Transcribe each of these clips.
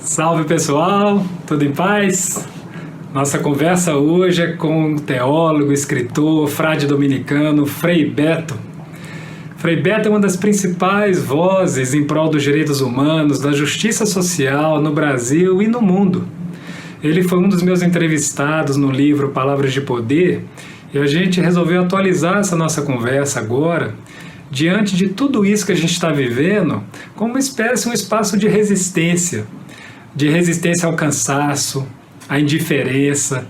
Salve pessoal, tudo em paz? Nossa conversa hoje é com o teólogo, escritor, frade dominicano Frei Beto. Frei Beto é uma das principais vozes em prol dos direitos humanos, da justiça social no Brasil e no mundo. Ele foi um dos meus entrevistados no livro Palavras de Poder e a gente resolveu atualizar essa nossa conversa agora, diante de tudo isso que a gente está vivendo, como uma espécie, um espaço de resistência ao cansaço, à indiferença,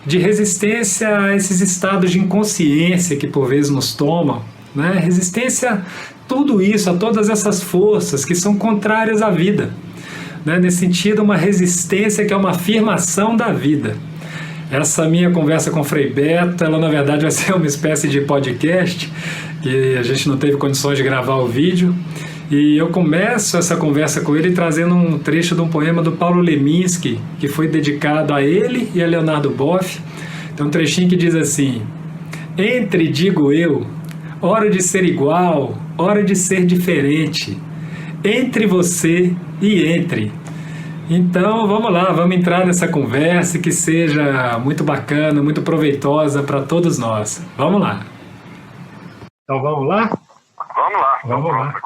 de resistência a esses estados de inconsciência que por vezes nos tomam, né? Resistência a tudo isso, a todas essas forças que são contrárias à vida, né? Nesse sentido, uma resistência que é uma afirmação da vida. Essa minha conversa com o Frei Beto, ela na verdade vai ser uma espécie de podcast, que a gente não teve condições de gravar o vídeo, e eu começo essa conversa com ele trazendo um trecho de um poema do Paulo Leminski, que foi dedicado a ele e a Leonardo Boff. Tem um trechinho que diz assim: entre, digo eu, hora de ser igual, hora de ser diferente, entre você e entre. Então vamos lá, vamos entrar nessa conversa que seja muito bacana, muito proveitosa para todos nós. Vamos lá. Então vamos lá? Vamos lá. Vamos lá.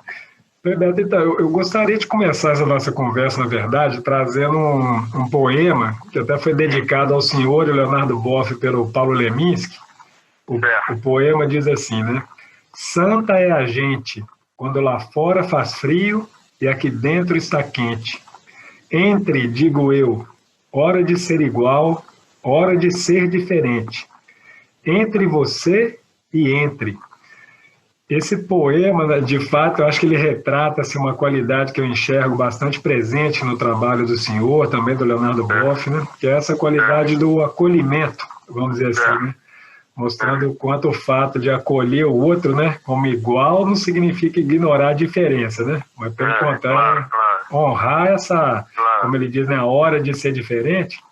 Beto, então, eu gostaria de começar essa nossa conversa, na verdade, trazendo um poema que até foi dedicado ao senhor Leonardo Boff pelo Paulo Leminski. O poema diz assim, né? Santa é a gente, quando lá fora faz frio e aqui dentro está quente. Entre, digo eu, hora de ser igual, hora de ser diferente. Entre você e entre. Esse poema, de fato, eu acho que ele retrata assim, uma qualidade que eu enxergo bastante presente no trabalho do senhor, também do Leonardo Boff, né? Que é essa qualidade do acolhimento, vamos dizer assim, né? Mostrando o quanto o fato de acolher o outro, né, como igual não significa ignorar a diferença, né? Mas, pelo contrário, honrar essa, como ele diz, né, a hora de ser diferente.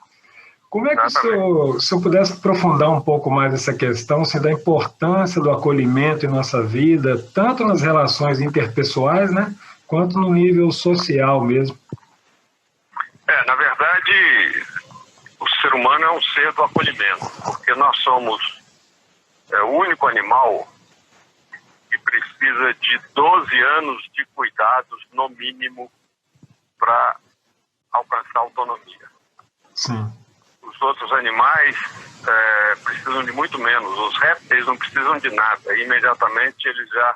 Como é que o senhor pudesse aprofundar um pouco mais essa questão, assim, da importância do acolhimento em nossa vida, tanto nas relações interpessoais, né, quanto no nível social mesmo? Na verdade, o ser humano é um ser do acolhimento, porque nós somos o único animal que precisa de 12 anos de cuidados, no mínimo, para alcançar autonomia. Sim. Os outros animais precisam de muito menos. Os répteis não precisam de nada. Imediatamente eles já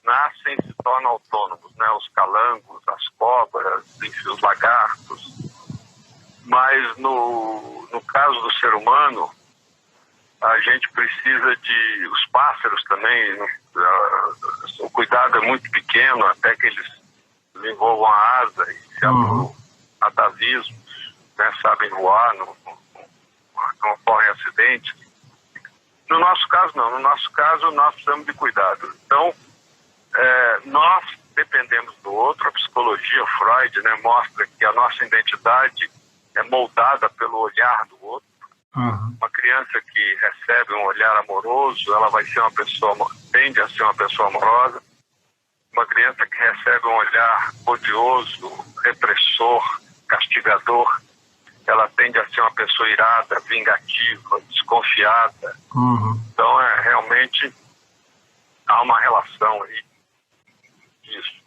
nascem e se tornam autônomos, né? Os calangos, as cobras, enfim, os lagartos. Mas no caso do ser humano, a gente precisa de... Os pássaros também, o cuidado é muito pequeno até que eles desenvolvam a asa e se abram atavismos, né? Sabem voar, não ocorrem acidentes. No nosso caso, não. No nosso caso, nós precisamos de cuidado. Então, nós dependemos do outro. A psicologia, Freud, né, mostra que a nossa identidade é moldada pelo olhar do outro. Uma criança que recebe um olhar amoroso, ela vai ser tende a ser uma pessoa amorosa. Uma criança que recebe um olhar odioso, repressor, castigador, ela tende a ser uma pessoa irada, vingativa, desconfiada. Então, realmente, há uma relação aí disso.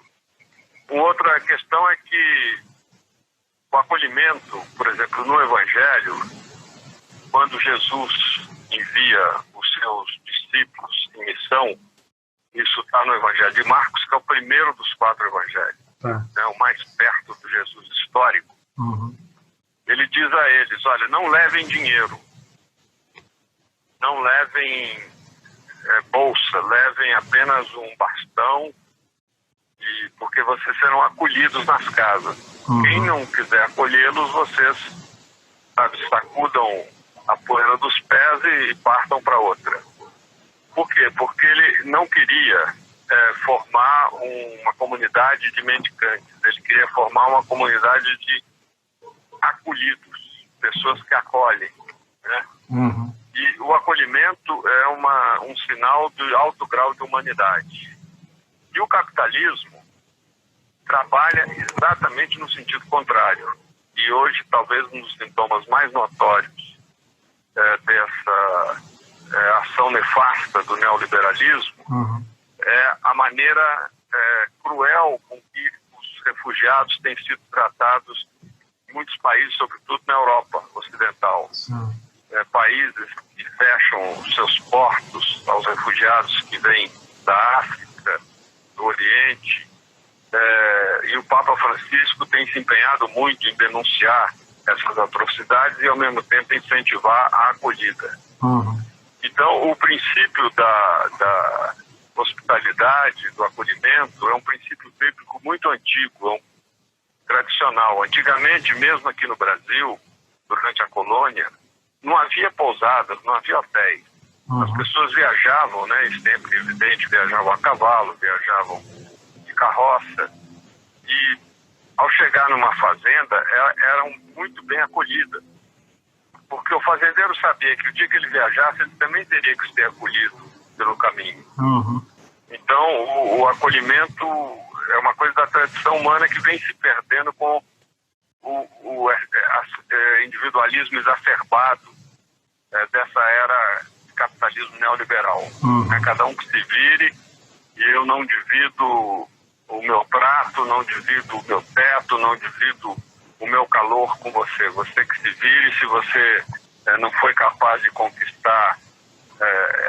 Uma outra questão é que o acolhimento, por exemplo, no Evangelho, quando Jesus envia os seus discípulos em missão, isso está no Evangelho de Marcos, que é o primeiro dos 4 evangelhos, né, o mais perto do Jesus histórico. Ele diz a eles, olha, não levem dinheiro, não levem bolsa, levem apenas um bastão, porque vocês serão acolhidos nas casas. Quem não quiser acolhê-los, vocês, sacudam a poeira dos pés e partam para outra. Por quê? Porque ele não queria formar uma comunidade de mendicantes, ele queria formar uma comunidade de acolhidos, pessoas que acolhem, né? E o acolhimento é um sinal de alto grau de humanidade. E o capitalismo trabalha exatamente no sentido contrário. e hoje talvez um dos sintomas mais notórios dessa ação nefasta do neoliberalismo é a maneira cruel com que os refugiados têm sido tratados em muitos países, sobretudo na Europa Ocidental. Países que fecham seus portos aos refugiados que vêm da África, do Oriente, e o Papa Francisco tem se empenhado muito em denunciar essas atrocidades e, ao mesmo tempo, incentivar a acolhida. Então, o princípio da hospitalidade, do acolhimento, é um princípio bíblico muito antigo, tradicional. Antigamente, mesmo aqui no Brasil, durante a colônia, não havia pousadas, não havia hotéis. As pessoas viajavam, né? Sempre evidente, viajavam a cavalo, viajavam de carroça. E, ao chegar numa fazenda, eram muito bem acolhidas. Porque o fazendeiro sabia que o dia que ele viajasse, ele também teria que ser acolhido pelo caminho. Então, o acolhimento é uma coisa da tradição humana que vem se perdendo com o individualismo exacerbado dessa era de capitalismo neoliberal. Cada um que se vire, e eu não divido o meu prato, não divido o meu teto, não divido o meu calor com você. Você que se vire, se você não foi capaz de conquistar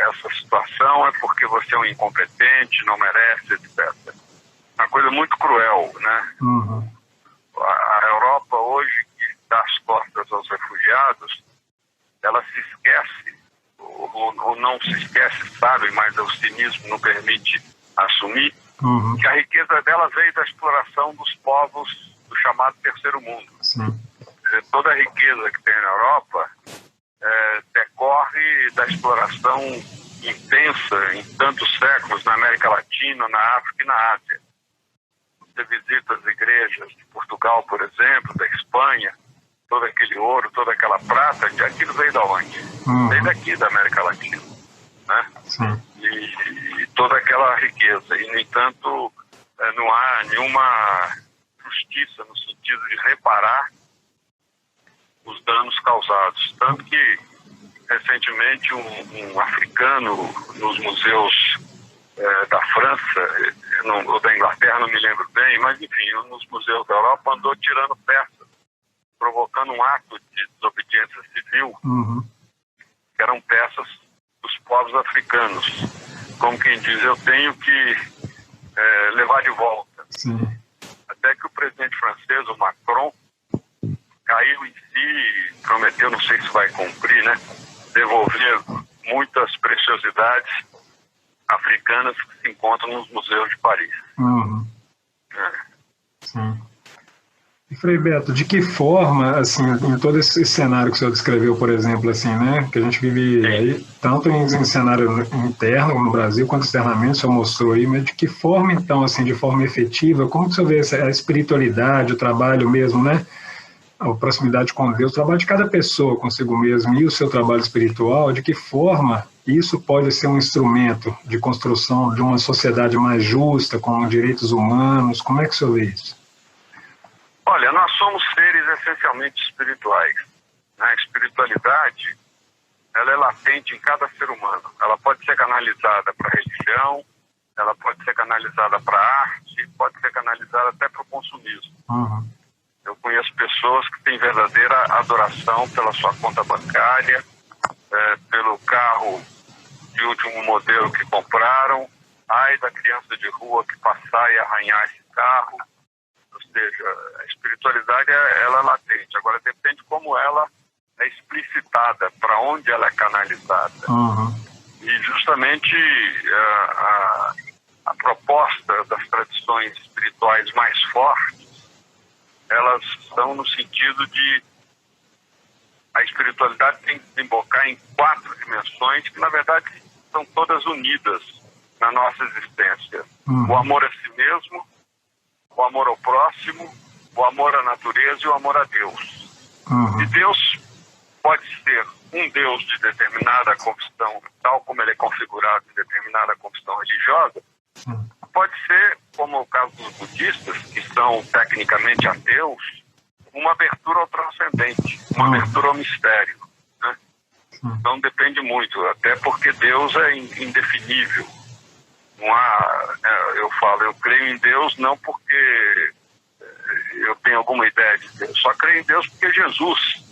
essa situação, é porque você é um incompetente, não merece, etc. Uma coisa muito cruel, né? A Europa hoje, que dá as costas aos refugiados, ela se esquece, ou não se esquece, sabe, mas o cinismo não permite assumir, que a riqueza dela veio da exploração dos povos do chamado terceiro mundo. Toda a riqueza que tem na Europa decorre da exploração intensa em tantos séculos na América Latina, na África e na Ásia. Você visita as igrejas de Portugal, por exemplo, da Espanha, todo aquele ouro, toda aquela prata, aquilo veio da onde? Veio daqui, da América Latina, né? E toda aquela riqueza. E, no entanto, não há nenhuma justiça no sentido de reparar os danos causados. Tanto que, recentemente, um africano nos museus da França, ou da Inglaterra, não me lembro bem, mas, enfim, nos museus da Europa, andou tirando peças, provocando um ato de desobediência civil, que eram peças dos povos africanos. Como quem diz, eu tenho que levar de volta. Até que o presidente francês, o Macron, caiu em si e prometeu, não sei se vai cumprir, né, devolver muitas preciosidades africanas que se encontram nos museus de Paris. E, Frei Beto, de que forma, assim, em todo esse cenário que o senhor descreveu, por exemplo, assim, né, que a gente vive aí, tanto em cenário interno no Brasil, quanto externamente, o senhor mostrou aí, mas de que forma, então, assim, de forma efetiva, como que o senhor vê a espiritualidade, o trabalho mesmo, né, a proximidade com Deus, o trabalho de cada pessoa consigo mesmo e o seu trabalho espiritual, de que forma isso pode ser um instrumento de construção de uma sociedade mais justa, com direitos humanos? Como é que o senhor vê isso? Olha, nós somos seres essencialmente espirituais. A espiritualidade, ela é latente em cada ser humano. Ela pode ser canalizada para a religião, ela pode ser canalizada para a arte, pode ser canalizada até para o consumismo. Eu conheço pessoas que têm verdadeira adoração pela sua conta bancária, pelo carro de último modelo que compraram, ai da criança de rua que passar e arranhar esse carro. Ou seja, a espiritualidade ela é latente. Agora depende como ela é explicitada, para onde ela é canalizada. E justamente a proposta das tradições espirituais mais fortes, elas são no sentido de a espiritualidade tem que desembocar em 4 dimensões que, na verdade, são todas unidas na nossa existência. O amor a si mesmo, o amor ao próximo, o amor à natureza e o amor a Deus. E Deus pode ser um Deus de determinada confissão, tal como ele é configurado em determinada confissão religiosa, pode ser, como é o caso dos budistas, que são tecnicamente ateus, uma abertura ao transcendente, uma abertura ao mistério, né? Então depende muito, até porque Deus é indefinível. Não há, eu creio em Deus não porque eu tenho alguma ideia de Deus, só creio em Deus porque Jesus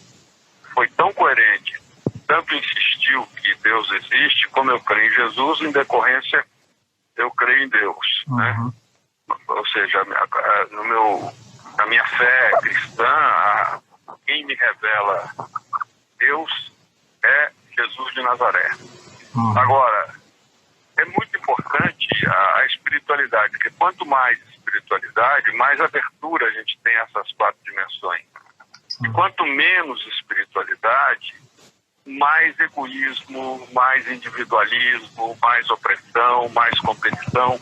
foi tão coerente, tanto insistiu que Deus existe, como eu creio em Jesus, em decorrência eu creio em Deus, né? Ou seja, na minha fé cristã, quem me revela Deus é Jesus de Nazaré. Agora, é muito importante a espiritualidade, porque quanto mais espiritualidade, mais abertura a gente tem a essas 4 dimensões. E quanto menos espiritualidade, mais egoísmo, mais individualismo, mais opressão, mais competição.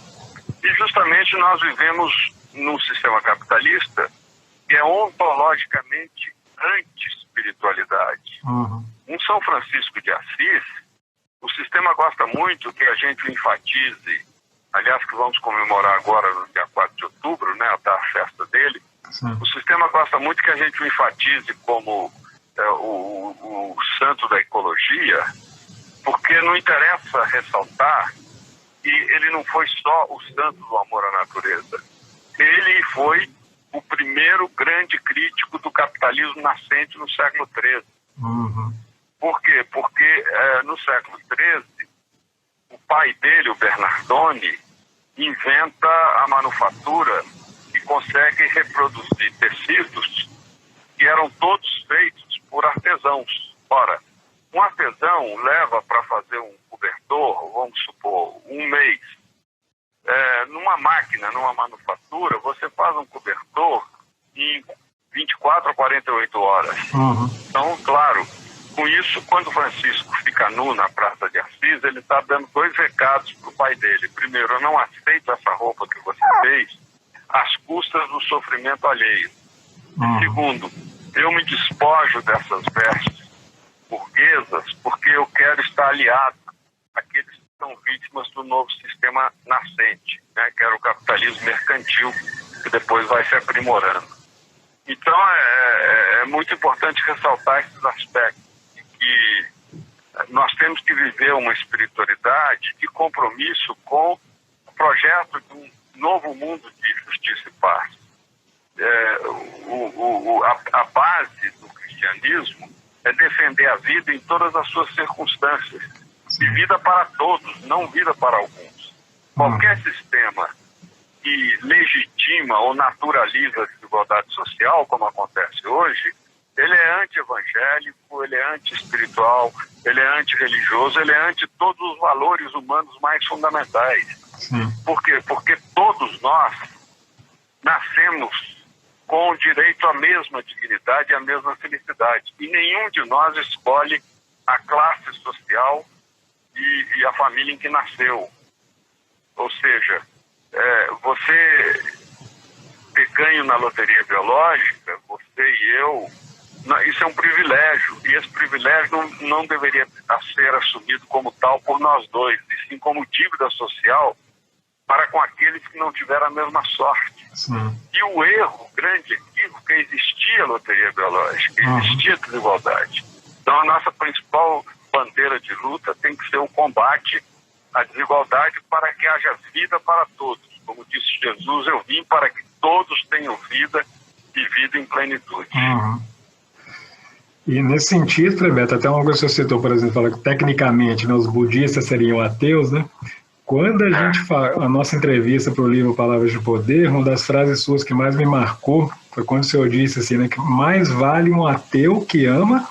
E justamente nós vivemos num sistema capitalista que é ontologicamente anti-espiritualidade. Em São Francisco de Assis, o sistema gosta muito que a gente enfatize, aliás, que vamos comemorar agora no dia 4 de outubro, né, a festa dele. O sistema gosta muito que a gente o enfatize como o santo da ecologia, porque não interessa ressaltar que ele não foi só o santo do amor à natureza. Ele foi o primeiro grande crítico do capitalismo nascente no século XIII. Por quê? Porque no século XIII, o pai dele, o Bernardone, inventa a manufatura e consegue reproduzir tecidos que eram todos feitos por artesãos. Ora, um artesão leva para fazer um cobertor, vamos supor, um mês. Numa máquina, numa manufatura, você faz um cobertor em 24 a 48 horas. Então, claro, com isso, quando Francisco fica nu na Praça de Assis, ele está dando 2 recados para o pai dele. Primeiro, eu não aceito essa roupa que você fez às custas do sofrimento alheio. E segundo, eu me despojo dessas vestes burguesas porque eu quero estar aliado àqueles que são vítimas do novo sistema nascente, né, que era o capitalismo mercantil, que depois vai se aprimorando. Então, é muito importante ressaltar esses aspectos, de que nós temos que viver uma espiritualidade de compromisso com o projeto de um novo mundo de justiça e paz. A base do cristianismo é defender a vida em todas as suas circunstâncias. E vida para todos, não vida para alguns. Qualquer sistema que legitima ou naturaliza a desigualdade social, como acontece hoje, ele é anti-evangélico, ele é anti-espiritual, ele é anti-religioso, ele é anti todos os valores humanos mais fundamentais. Por quê? Porque todos nós nascemos com o direito à mesma dignidade e à mesma felicidade. E nenhum de nós escolhe a classe social e a família em que nasceu. Ou seja, você ter ganho na loteria biológica, você e eu, isso é um privilégio. E esse privilégio não deveria ser assumido como tal por nós dois, e sim como dívida social para com aqueles que não tiveram a mesma sorte. E o erro, o grande equívoco, é existia a loteria biológica, existia a desigualdade. Então a nossa principal bandeira de luta tem que ser o combate à desigualdade para que haja vida para todos. Como disse Jesus, eu vim para que todos tenham vida e vida em plenitude. E nesse sentido, Frei Beto, até uma coisa que você citou, por exemplo, fala que tecnicamente, né, os budistas seriam ateus, né? Quando a gente faz a nossa entrevista para o livro Palavras de Poder, uma das frases suas que mais me marcou foi quando o senhor disse assim, né, que mais vale um ateu que ama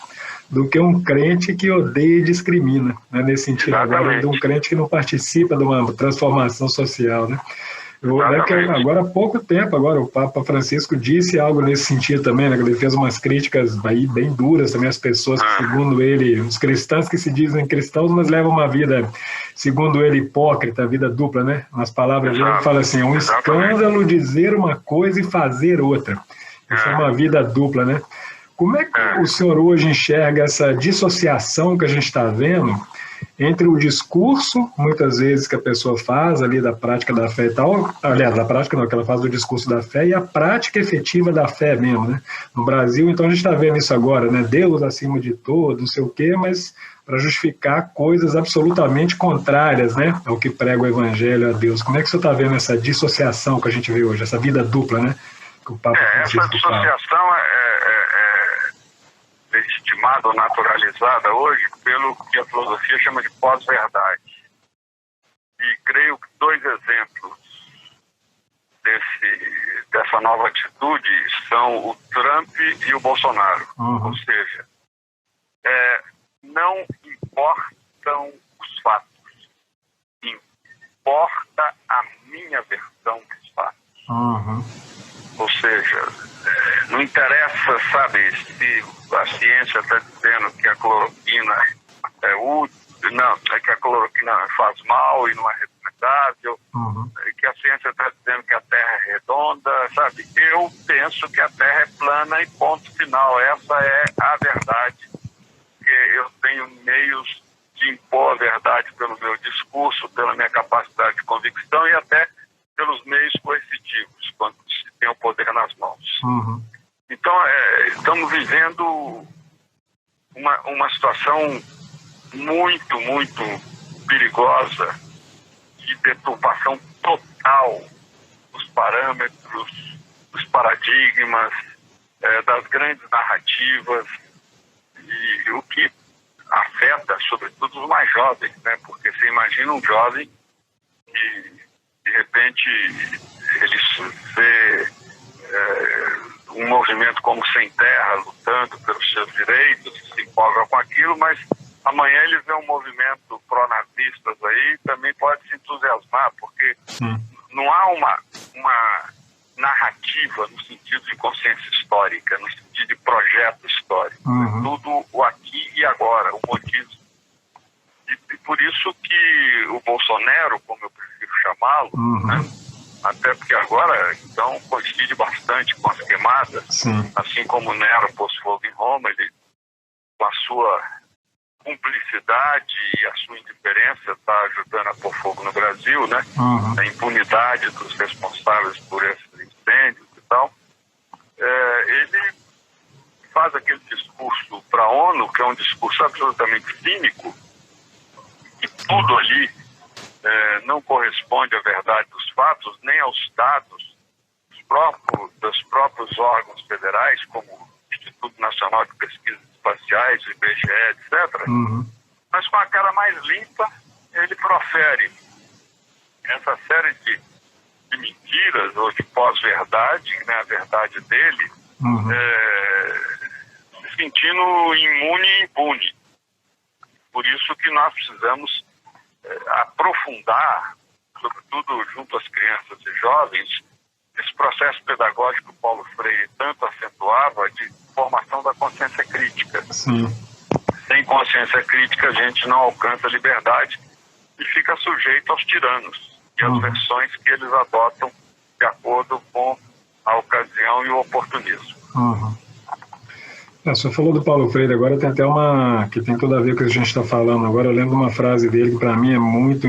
do que um crente que odeia e discrimina, né? Nesse sentido agora de um crente que não participa de uma transformação social, né? Eu lembro que agora há pouco tempo, agora o Papa Francisco disse algo nesse sentido também, né? Ele fez umas críticas aí bem duras também às pessoas que, segundo ele, os cristãos que se dizem cristãos, mas levam uma vida, segundo ele, hipócrita, vida dupla, né? Nas palavras dele, ele fala assim, é um escândalo dizer uma coisa e fazer outra. Isso é uma vida dupla, né? Como é que o senhor hoje enxerga essa dissociação que a gente está vendo entre o discurso, muitas vezes, que a pessoa faz ali da prática da fé e tal, aliás, da prática não, que ela faz do discurso da fé, e a prática efetiva da fé mesmo, né? No Brasil, então, a gente está vendo isso agora, né? Deus acima de tudo, não sei o quê, mas para justificar coisas absolutamente contrárias, né? Ao que prega o Evangelho a Deus. Como é que o senhor está vendo essa dissociação que a gente vê hoje, essa vida dupla, né? Que o Papa essa dissociação é legitimada ou naturalizada hoje pelo que a filosofia chama de pós-verdade. E creio que 2 exemplos dessa nova atitude são o Trump e o Bolsonaro. Ou seja, não importam os fatos, importa a minha versão dos fatos. Ou seja, não interessa, sabe, se a ciência está dizendo que a cloroquina é útil, não, é que a cloroquina faz mal e não é recomendável, que a ciência está dizendo que a Terra é redonda, sabe? Eu penso que a Terra é plana e ponto final. Essa é a verdade. Eu tenho meios de impor a verdade pelo meu discurso, pela minha capacidade de convicção e até pelos meios coercitivos, quando se tem o poder nas mãos. Então, estamos vivendo uma situação muito, muito perigosa de deturpação total dos parâmetros, dos paradigmas, das grandes narrativas, e o que afeta, sobretudo, os mais jovens, né? Porque você imagina um jovem que, de repente, ele vê um movimento como Sem Terra lutando pelos seus direitos, se empolga com aquilo, mas amanhã ele vê um movimento pró-nazistas aí, também pode se entusiasmar, porque não há uma narrativa no sentido de consciência histórica, no sentido de projeto histórico. Tudo o aqui e agora, o motivo. E por isso que o Bolsonaro, como eu prefiro chamá-lo, né, até porque agora, então, coincide bastante com as queimadas, assim como Nero pôs fogo em Roma, ele, com a sua cumplicidade e a sua indiferença, está ajudando a pôr fogo no Brasil, né? A impunidade dos responsáveis por esses incêndios e tal. Ele faz aquele discurso para a ONU, que é um discurso absolutamente cínico, e tudo ali não corresponde à verdade dos fatos, nem aos dados dos próprios órgãos federais, como o Instituto Nacional de Pesquisas Espaciais, o IBGE, etc. Mas com a cara mais limpa, ele profere essa série de mentiras ou de pós-verdade, né, a verdade dele, se sentindo imune e impune. Por isso que nós precisamos aprofundar, sobretudo junto às crianças e jovens, esse processo pedagógico que o Paulo Freire tanto acentuava de formação da consciência crítica. Sem consciência crítica a gente não alcança a liberdade e fica sujeito aos tiranos e às versões que eles adotam de acordo com a ocasião e o oportunismo. O senhor falou do Paulo Freire, agora tem até que tem tudo a ver com o que a gente está falando agora. Eu lembro uma frase dele que para mim é muito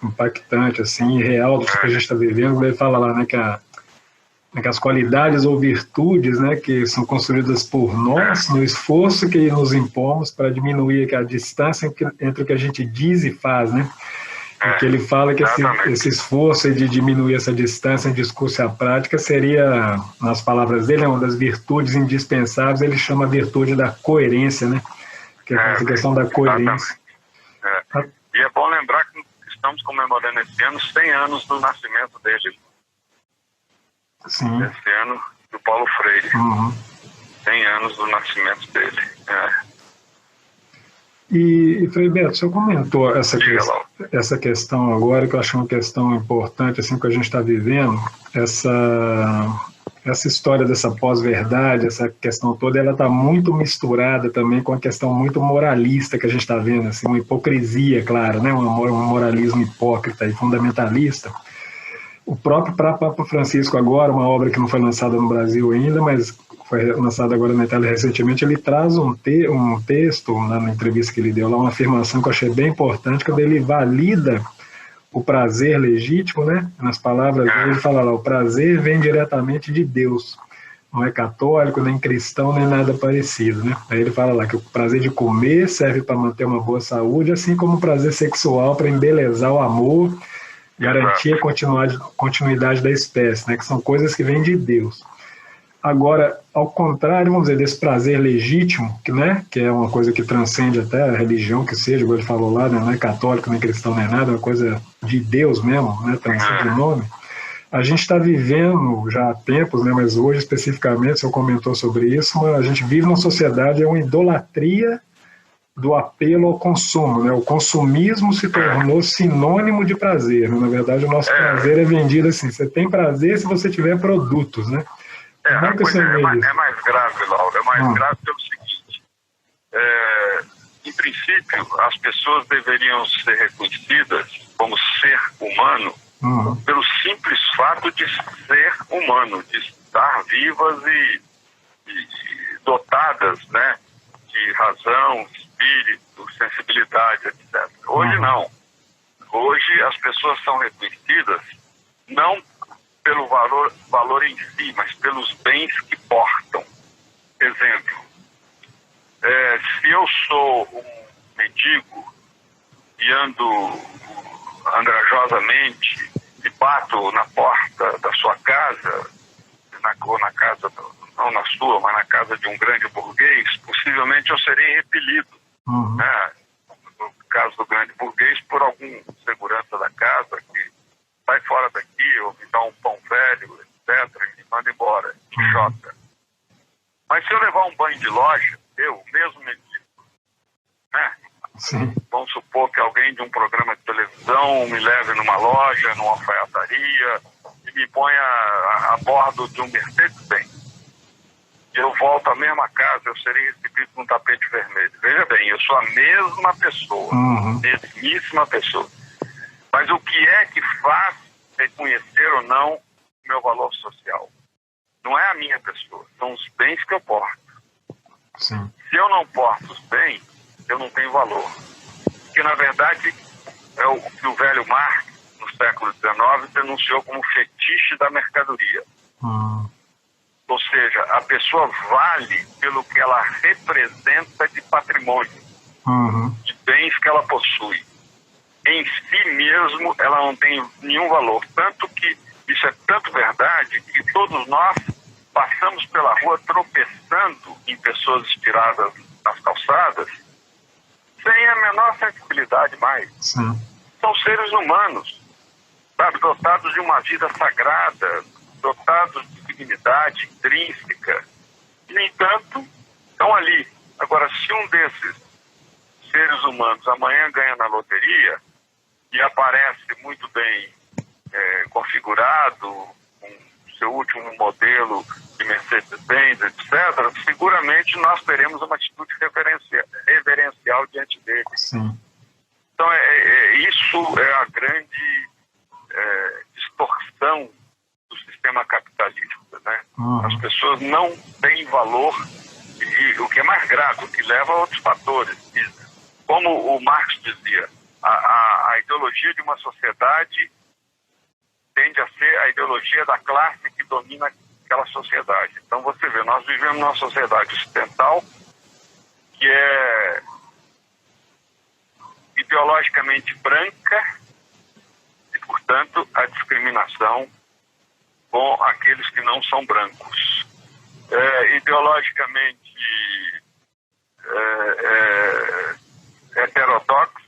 impactante, assim, e real do que a gente está vivendo. Ele fala lá, né, que as qualidades ou virtudes, né, que são construídas por nós, no esforço que nos impomos para diminuir a distância entre o que a gente diz e faz, né? Porque ele fala que esse esforço de diminuir essa distância em discurso e a prática seria, nas palavras dele, uma das virtudes indispensáveis. Ele chama a virtude da coerência, né? Que é essa questão da coerência. E é bom lembrar que estamos comemorando esse ano 100 anos do nascimento dele. Esse ano, do Paulo Freire. 100 anos do nascimento dele. E Frei Beto, o senhor comentou essa questão agora, que eu acho uma questão importante, assim, que a gente está vivendo, essa história dessa pós-verdade, essa questão toda, ela está muito misturada também com a questão muito moralista que a gente está vendo, assim, uma hipocrisia, claro, né? Um moralismo hipócrita e fundamentalista. O próprio Papa Francisco agora, uma obra que não foi lançada no Brasil ainda, mas foi lançado agora na Itália recentemente, ele traz um texto, na entrevista que ele deu lá, uma afirmação que eu achei bem importante, quando ele valida o prazer legítimo, né? Nas palavras dele, ele fala lá, o prazer vem diretamente de Deus. Não é católico, nem cristão, nem nada parecido, né? Aí ele fala lá que o prazer de comer serve para manter uma boa saúde, assim como o prazer sexual para embelezar o amor, garantir a continuidade da espécie, né? Que são coisas que vêm de Deus. Agora, ao contrário, vamos dizer, desse prazer legítimo, que é uma coisa que transcende até a religião que seja, igual ele falou lá, né? Não é católico, nem cristão, nem nada, é uma coisa de Deus mesmo, né? Transcende o nome. A gente está vivendo já há tempos, né, mas hoje especificamente, o senhor comentou sobre isso, a gente vive numa sociedade, é uma idolatria do apelo ao consumo, né? O consumismo se tornou sinônimo de prazer, né? Na verdade, o nosso prazer é vendido assim, você tem prazer se você tiver produtos, né? A coisa é mais grave, Laura, é mais grave pelo seguinte, em princípio, as pessoas deveriam ser reconhecidas como ser humano pelo simples fato de ser humano, de estar vivas e dotadas, né, de razão, espírito, sensibilidade, etc. Hoje não. Hoje as pessoas são reconhecidas não pelo valor em si, mas pelos bens que portam. Exemplo, se eu sou um mendigo e ando andrajosamente e bato na porta da sua casa, ou na casa, não na sua, mas na casa de um grande burguês, possivelmente eu serei repelido. Né? No caso do grande burguês, por algum segurança da casa que sai fora daqui, ou me dá um pão velho, etc., e me manda embora, me choca. Mas se eu levar um banho de loja, eu mesmo mendigo, né? Sim. Vamos supor que alguém de um programa de televisão me leve numa loja, numa alfaiataria e me ponha a bordo de um Mercedes-Benz. Eu volto à mesma casa, eu serei recebido com um tapete vermelho. Veja bem, eu sou a mesma pessoa, mesmíssima pessoa. Mas o que é que faz reconhecer ou não o meu valor social? Não é a minha pessoa, são os bens que eu porto. Sim. Se eu não porto os bens, eu não tenho valor. Porque, na verdade, é o que o velho Marx, no século XIX, denunciou como fetiche da mercadoria. Ou seja, a pessoa vale pelo que ela representa de patrimônio, de bens que ela possui. Em si mesmo, ela não tem nenhum valor. Tanto que isso é tanto verdade que todos nós passamos pela rua tropeçando em pessoas estiradas nas calçadas sem a menor sensibilidade mais. Sim. São seres humanos, sabe, dotados de uma vida sagrada, dotados de dignidade intrínseca. E, no entanto, estão ali. Agora, se um desses seres humanos amanhã ganha na loteria e aparece muito bem configurado, com seu último modelo de Mercedes-Benz, etc., seguramente nós teremos uma atitude reverencial diante dele. Sim. Então, isso é a grande distorção do sistema capitalista, né? As pessoas não têm valor, e o que é mais grave, o que leva a outros fatores. Como o Marx dizia, a ideologia de uma sociedade tende a ser a ideologia da classe que domina aquela sociedade. Então você vê, nós vivemos numa sociedade ocidental que é ideologicamente branca e, portanto, a discriminação com aqueles que não são brancos. Ideologicamente heterodoxo,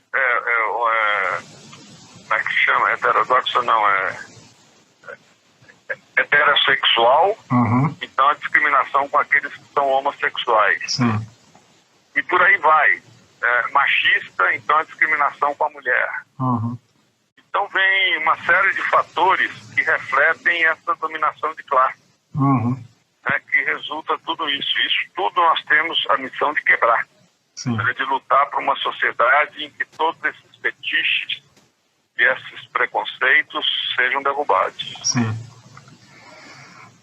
como é que chama? Heterodoxo não, heterossexual, então a discriminação com aqueles que são homossexuais. Sim. E por aí vai. Machista, então a discriminação com a mulher. Então vem uma série de fatores que refletem essa dominação de classe, né, que resulta tudo isso. Isso tudo nós temos a missão de quebrar. Sim. De lutar por uma sociedade em que todos esses fetiches e esses preconceitos sejam derrubados. Sim.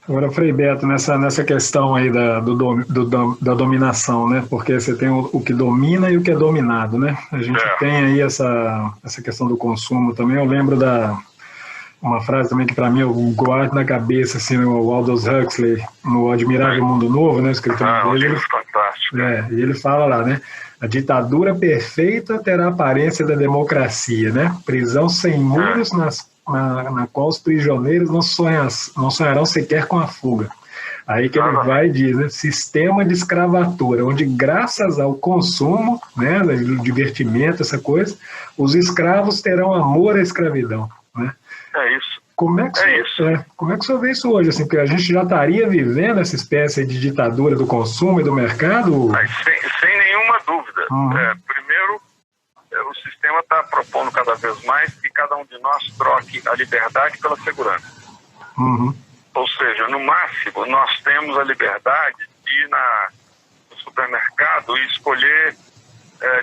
Agora, Frei Beto, nessa questão aí da dominação, né? Porque você tem o que domina e o que é dominado, né? A gente tem aí essa questão do consumo também. Eu lembro uma frase também que para mim eu guardo na cabeça, assim, no Aldous Huxley, no Admirável Mundo Novo, né? O escritor dele. Fantástico. E ele fala lá, né? A ditadura perfeita terá a aparência da democracia, né? Prisão sem muros na qual os prisioneiros não sonharão sequer com a fuga. Aí que ele vai e diz, né? Sistema de escravatura, onde graças ao consumo, né, divertimento, essa coisa, os escravos terão amor à escravidão, né? É isso. Como é que o senhor vê isso hoje? Assim, porque a gente já estaria vivendo essa espécie de ditadura do consumo e do mercado? Sem nenhuma dúvida. Primeiro, o sistema está propondo cada vez mais que cada um de nós troque a liberdade pela segurança. Ou seja, no máximo, nós temos a liberdade de ir no supermercado e escolher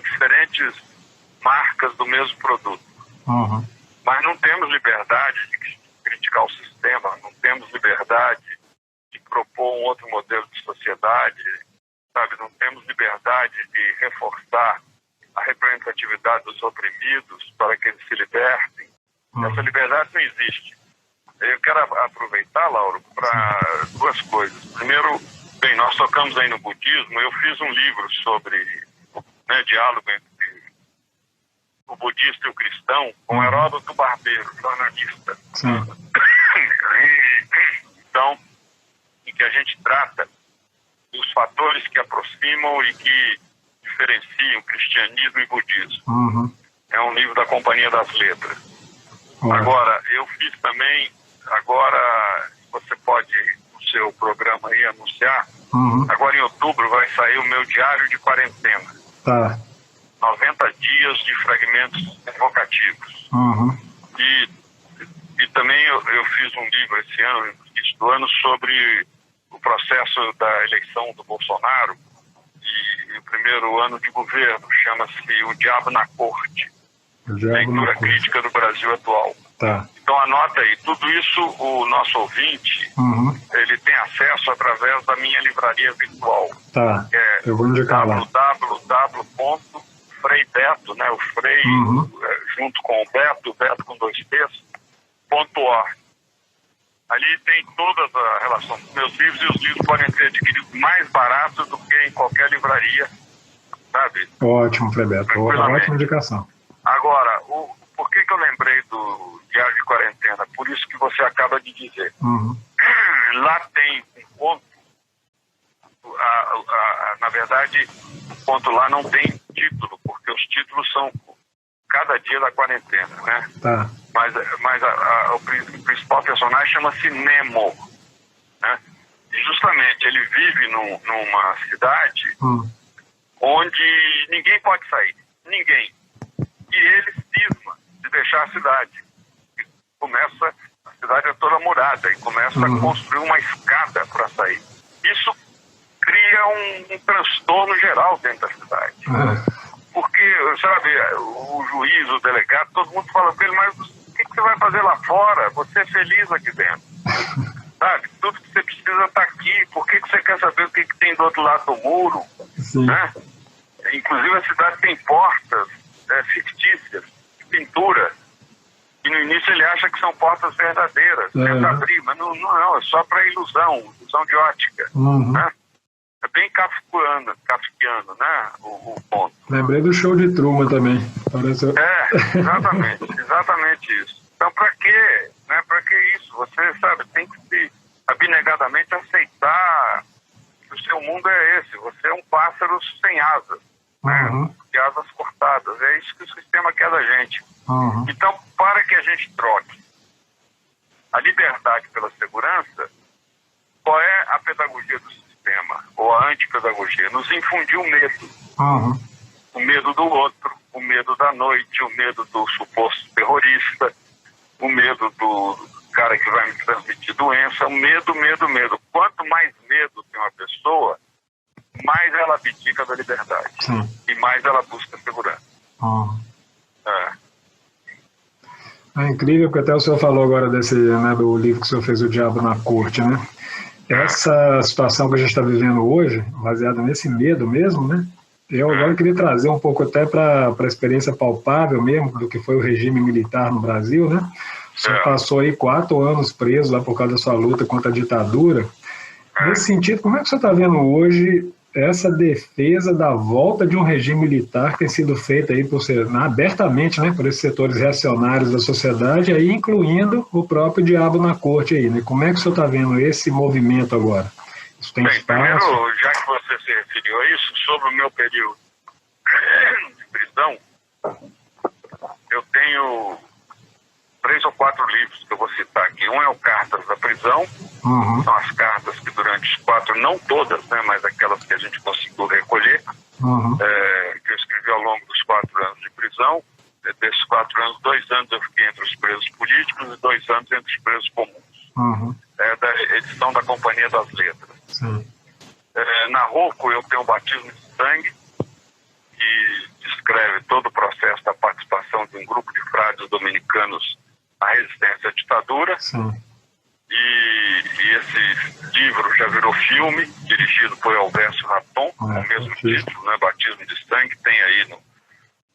diferentes marcas do mesmo produto. Mas não temos liberdade de criticar o sistema, não temos liberdade de propor um outro modelo de sociedade, sabe? Não temos liberdade de reforçar a representatividade dos oprimidos para que eles se libertem. Essa liberdade não existe. Eu quero aproveitar, Lauro, para duas coisas. Primeiro, bem, nós tocamos aí no budismo, eu fiz um livro sobre diálogo entre o budista e o cristão, com Heródoto Barbeiro, jornalista. Então, em que a gente trata dos fatores que aproximam e que diferenciam cristianismo e budismo. É um livro da Companhia das Letras. Agora, eu fiz também, você pode, no seu programa aí, anunciar, agora em outubro vai sair o meu diário de quarentena. 90 dias de fragmentos evocativos. E também eu fiz um livro esse ano, no início do ano, sobre o processo da eleição do Bolsonaro e o primeiro ano de governo. Chama-se O Diabo na Corte. Leitura crítica do Brasil atual. Então anota aí, tudo isso o nosso ouvinte ele tem acesso através da minha livraria virtual. Que é eu vou indicar lá. Frei Beto, né? O Frei junto com o Beto com 2 T's, .org. Ali tem toda a relação dos meus livros e os livros podem ser adquiridos mais baratos do que em qualquer livraria, sabe? Ótimo, Frei Beto. Ótima indicação. Agora, por que eu lembrei do Diário de Quarentena? Por isso que você acaba de dizer. Lá tem um ponto, na verdade, o ponto lá não tem título, porque os títulos são cada dia da quarentena, né? Mas o principal personagem chama-se Nemo, né? E justamente ele vive numa cidade onde ninguém pode sair, ninguém. E ele cisma de deixar a cidade. A cidade é toda murada e começa a construir uma escada para sair. Isso cria um transtorno geral dentro da cidade. Porque, sabe, o juiz, o delegado, todo mundo fala com ele, mas o que você vai fazer lá fora? Você é feliz aqui dentro. Sabe? Tudo que você precisa está aqui. Por que você quer saber o que tem do outro lado do muro? Né? Inclusive a cidade tem portas fictícias, de pintura. E no início ele acha que são portas verdadeiras. Tenta abrir, mas não, é só para ilusão de ótica. Né? É bem kafkiano, né? O ponto. Lembrei do Show de Truman também. Exatamente isso. Então, para quê? Né? Para que isso? Você, sabe, tem que se abnegadamente aceitar que o seu mundo é esse. Você é um pássaro sem asas, né? De asas cortadas. É isso que o sistema quer da gente. Então, para que a gente troque a liberdade pela segurança, qual é a pedagogia do sistema, ou a antipedagogia? Nos infundiu medo. O medo do outro, o medo da noite, o medo do suposto terrorista, o medo do cara que vai me transmitir doença, medo. Quanto mais medo tem uma pessoa, mais ela abdica da liberdade. E mais ela busca segurança. É incrível, porque até o senhor falou agora do livro que o senhor fez, O Diabo na Corte, né? Essa situação que a gente está vivendo hoje, baseada nesse medo mesmo, né? Eu agora queria trazer um pouco até para a experiência palpável mesmo do que foi o regime militar no Brasil, né? Você passou aí 4 anos preso lá por causa da sua luta contra a ditadura. Nesse sentido, como é que você está vendo hoje essa defesa da volta de um regime militar que tem sido feita aí abertamente, né, por esses setores reacionários da sociedade, aí incluindo o próprio diabo na corte aí, né? Como é que o senhor está vendo esse movimento agora? Isso tem espaço? Primeiro, já que você se referiu a isso, sobre o meu período de prisão, eu tenho 3 ou 4 livros que eu vou citar aqui. Um é o Cartas da Prisão, são as cartas que durante os 4, não todas, né, mas aquelas que a gente conseguiu recolher, que eu escrevi ao longo dos 4 anos de prisão. Desses 4 anos, 2 anos eu fiquei entre os presos políticos e 2 anos entre os presos comuns. É da edição da Companhia das Letras. Na Rocco eu tenho o Batismo de Sangue, que descreve todo o processo da participação de um grupo de frades dominicanos na resistência à ditadura. E esse livro já virou filme, dirigido por Elvésio Raton, com o mesmo título, né, Batismo de Sangue, tem aí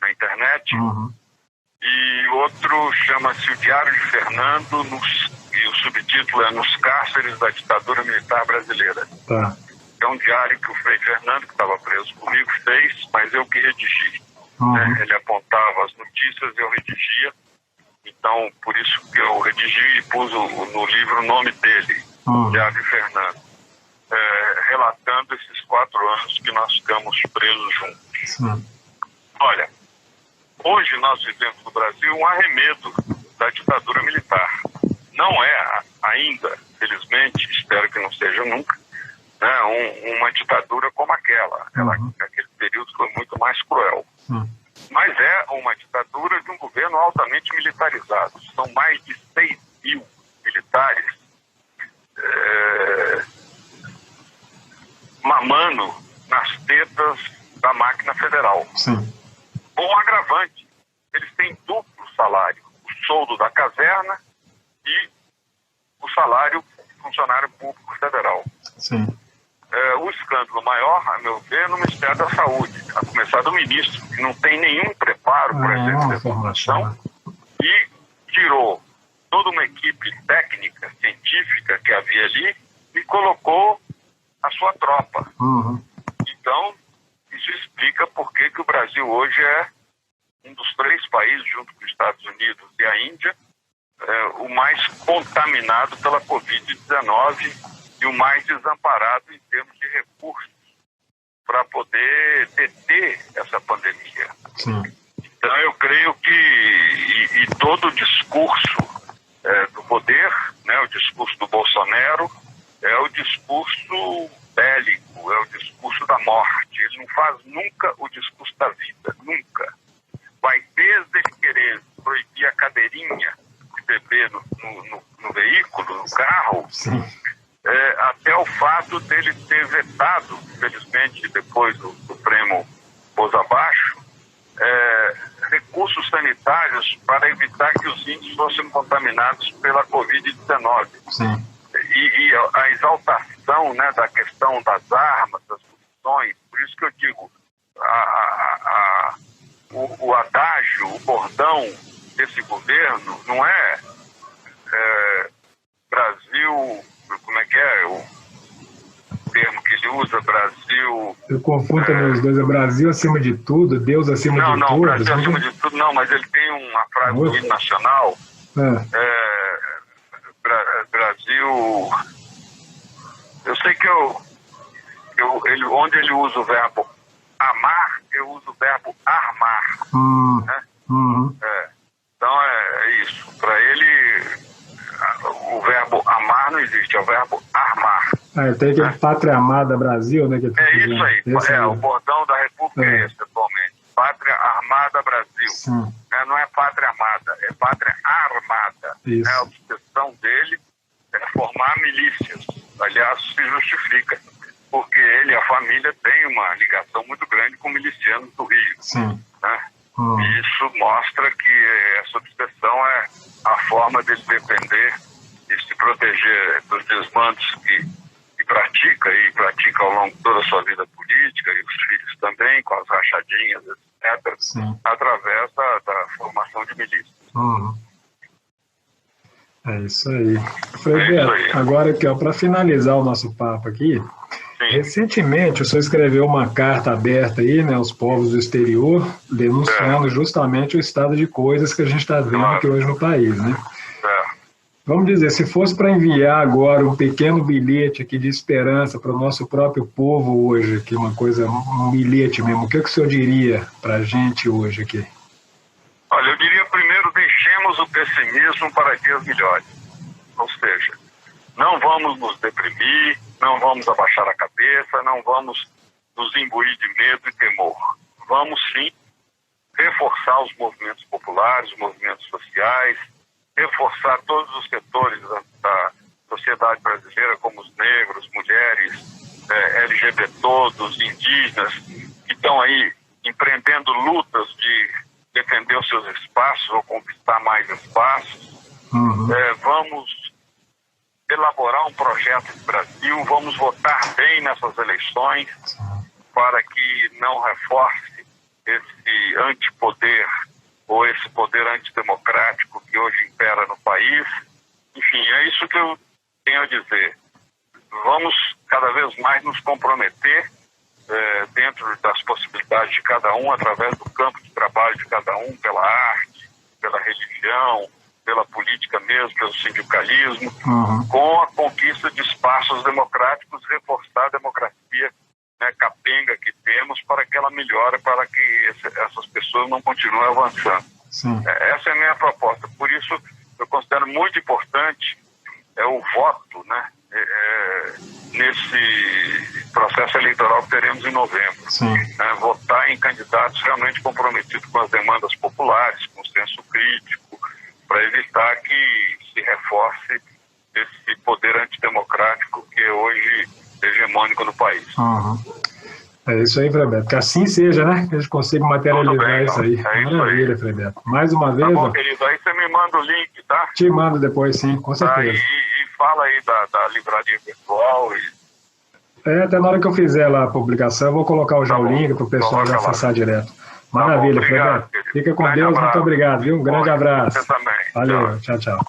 na internet. E outro chama-se O Diário de Fernando, e o subtítulo é Nos Cárceres da Ditadura Militar Brasileira. É um diário que o Frei Fernando, que estava preso comigo, fez, mas eu que redigi. Ele apontava as notícias e eu redigia. Então, por isso que eu redigi e pus no livro o nome dele, Diário de Fernando, relatando esses 4 anos que nós ficamos presos juntos. Olha, hoje nós vivemos no Brasil um arremedo da ditadura militar. Não é ainda, felizmente, espero que não seja nunca, né, uma ditadura como aquela. Aquele período foi muito mais cruel. Mas é uma ditadura de um governo altamente militarizado. São mais de 6.000 militares mamando nas tetas da máquina federal. Um agravante, eles têm duplo salário. O soldo da caserna e o salário do funcionário público federal. O escândalo maior, a meu ver, no Ministério da Saúde, a começar do ministro, que não tem nenhum preparo para essa função e tirou toda uma equipe técnica, científica que havia ali e colocou a sua tropa. Então, isso explica por que o Brasil hoje é um dos 3 países, junto com os Estados Unidos e a Índia, o mais contaminado pela Covid-19 e o mais desamparado em termos de recursos para poder deter essa pandemia. Então eu creio que e todo o discurso do poder, né, o discurso do Bolsonaro, é o discurso bélico, é o discurso da morte. Ele não faz nunca o discurso da vida, nunca. Vai desde ele querer proibir a cadeirinha de bebê no veículo, no carro, até o fato dele ter vetado, felizmente depois do Supremo pôs abaixo, recursos sanitários para evitar que os índios fossem contaminados pela Covid-19. E a exaltação, né, da questão das armas, das munições, por isso que eu digo, o adágio, o bordão desse governo não é Brasil, como é que é o termo que ele usa, Brasil... Eu confundo também os dois, é Brasil acima de tudo, Deus acima de tudo. Não, Brasil acima de tudo não, mas ele tem uma frase do hino nacional, Brasil... Eu sei que onde ele usa o verbo amar, eu uso o verbo armar. Né? Então é isso. Para ele, o verbo amar não existe, é o verbo armar. Tem aquele Pátria Amada Brasil, né? Isso aí. O bordão da República é esse atualmente. Pátria Armada Brasil. Não é Pátria Amada, é Pátria Armada. A obsessão dele é formar milícias. Aliás, se justifica, porque ele e a família têm uma ligação muito grande com milicianos do Rio. Né? E isso mostra que essa obsessão é a forma dele defender e se proteger dos desmandos que longo de toda a sua vida política, e os filhos também, com as rachadinhas, etc., Sim. através da formação de milícias. É isso aí. Frei Beto, agora aqui, para finalizar o nosso papo aqui, recentemente o senhor escreveu uma carta aberta aí, né, aos povos do exterior, denunciando justamente o estado de coisas que a gente está vendo aqui hoje no país, né? Vamos dizer, se fosse para enviar agora um pequeno bilhete aqui de esperança para o nosso próprio povo hoje, aqui uma coisa, um bilhete mesmo, o que o senhor diria para a gente hoje aqui? Olha, eu diria primeiro, deixemos o pessimismo para dias melhores. Ou seja, não vamos nos deprimir, não vamos abaixar a cabeça, não vamos nos imbuir de medo e temor. Vamos sim reforçar os movimentos populares, os movimentos sociais, reforçar todos os setores da sociedade brasileira, como os negros, mulheres, LGBT todos, indígenas, que estão aí empreendendo lutas de defender os seus espaços ou conquistar mais espaços. Vamos elaborar um projeto de Brasil, vamos votar bem nessas eleições para que não reforce esse antipoder ou esse poder antidemocrático que hoje impera no país. Enfim, é isso que eu tenho a dizer. Vamos cada vez mais nos comprometer dentro das possibilidades de cada um, através do campo de trabalho de cada um, pela arte, pela religião, pela política mesmo, pelo sindicalismo, com a conquista de espaços democráticos, reforçar a democracia, né, capenga que temos, para que ela melhore, para que essas pessoas não continuem avançando. Essa é a minha proposta. Por isso, eu considero muito importante o voto, né, nesse processo eleitoral que teremos em novembro. Votar em candidatos realmente comprometidos com as demandas populares, com senso crítico, para evitar que se reforce esse poder antidemocrático que é hoje hegemônico no país. É isso aí, Frei Beto. Que assim seja, né? Que a gente consiga materializar isso aí. Maravilha, Frei Beto. Mais uma vez. Tá bom, querido. Aí você me manda o link, tá? Te mando depois, sim, com certeza. E fala aí da livraria virtual. Até na hora que eu fizer lá a publicação, eu vou colocar já o link para o pessoal já acessar direto. Maravilha, Frei Beto. Fica com Deus, muito obrigado, viu? Um grande abraço. Você também. Valeu, tchau, tchau.